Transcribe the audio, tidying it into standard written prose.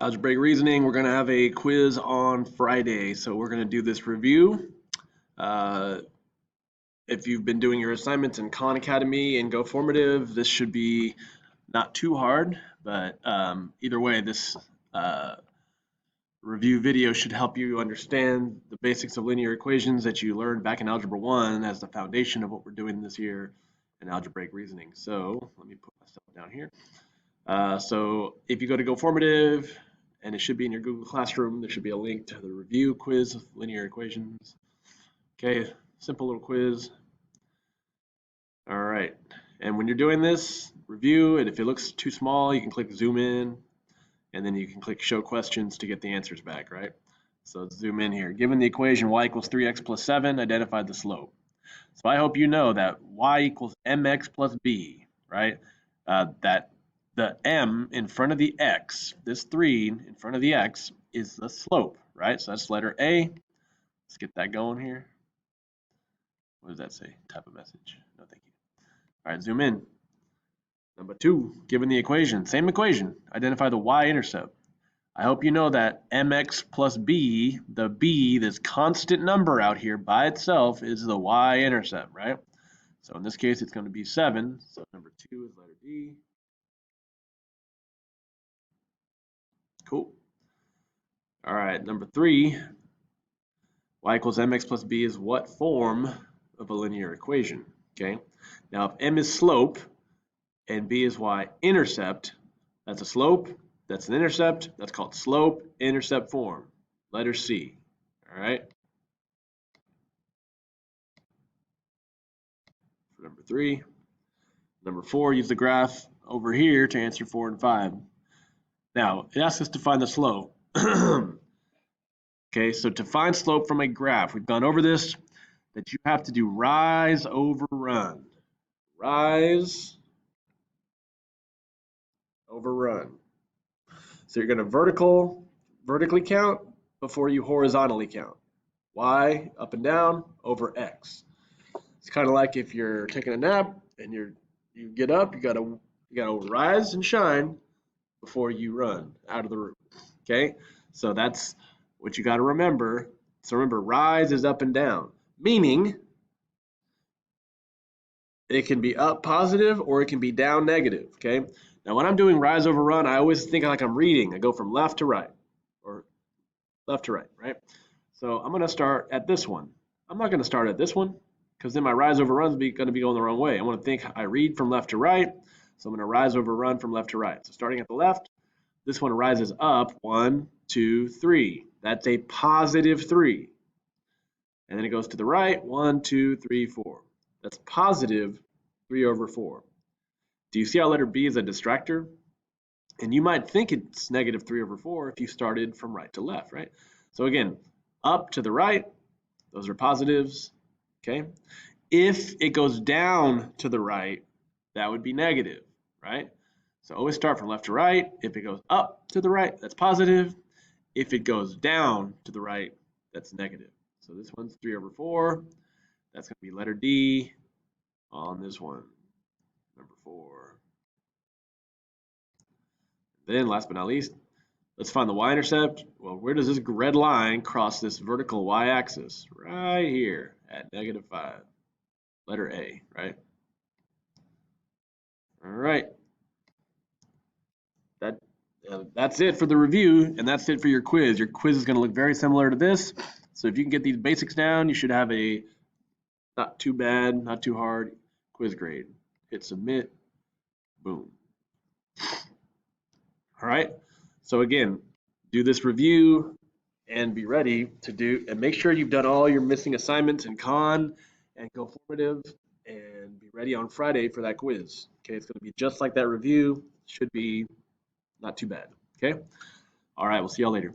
Algebraic reasoning, we're going to have a quiz on Friday, so we're going to do this review. If you've been doing your assignments in Khan Academy and Go Formative, this should be not too hard, but either way, this review video should help you understand the basics of linear equations that you learned back in Algebra 1 as the foundation of what we're doing this year in algebraic reasoning. So let me put myself down here. So if you go to Go Formative, and it should be in your Google Classroom, there should be a link to the review quiz of linear equations. Okay, simple little quiz. All right, and when you're doing this, review, and if it looks too small, you can click zoom in, and then you can click show questions to get the answers back, right? So let's zoom in here. Given the equation y equals 3x plus 7, identify the slope. So I hope you know that y equals mx plus b, right? That the m in front of the x, this 3 in front of the x, is the slope, right? So that's letter A. Let's get that going here. What does that say? Type a message. No, thank you. All right, zoom in. Number 2, given the equation, same equation, identify the y-intercept. I hope you know that mx plus b, the b, this constant number out here by itself, is the y-intercept, right? So in this case, it's going to be 7. So number 2 is letter D. Cool. All right, number 3, y equals mx plus b is what form of a linear equation? Okay. Now, if m is slope and b is y-intercept, that's a slope, that's an intercept, that's called slope-intercept form. Letter C. All right. For number 3. Number 4, use the graph over here to answer 4 and 5. Now, it asks us to find the slope. Okay, so to find slope from a graph, we've gone over this, that you have to do rise over run. Rise over run. So you're going to vertically count before you horizontally count. Y up and down over X. It's kind of like if you're taking a nap and you get up, you gotta rise and shine before you run out of the room. Okay, so that's what you got to remember. So remember, rise is up and down, meaning it can be up positive or it can be down negative. Okay, now when I'm doing rise over run, I always think like I'm reading. I go from left to right or left to right, right? So I'm going to start at this one. I'm not going to start at this one because then my rise over run is going to be going the wrong way. I want to think I read from left to right. So I'm going to rise over run from left to right. So starting at the left, this one rises up 1, 2, 3. That's a positive 3. And then it goes to the right 1, 2, 3, 4. That's positive 3 over 4. Do you see how letter B is a distractor? And you might think it's negative 3 over 4 if you started from right to left, right? So again, up to the right, those are positives, okay? If it goes down to the right, that would be negative, right? So always start from left to right. If it goes up to the right, that's positive. If it goes down to the right, that's negative. So this one's 3 over 4. That's going to be letter D on this one, number 4. Then last but not least, let's find the y-intercept. Well, where does this red line cross this vertical y-axis? Right here at negative 5. Letter A, right? All right. That's it for the review, and that's it for your quiz. Your quiz is going to look very similar to this. So if you can get these basics down, you should have a not too bad, not too hard quiz grade. Hit submit. Boom. All right. So again, do this review and be ready to do, and make sure you've done all your missing assignments in Khan and Go Formative, and be ready on Friday for that quiz. Okay, it's going to be just like that review. Should be not too bad. Okay. All right. We'll see y'all later.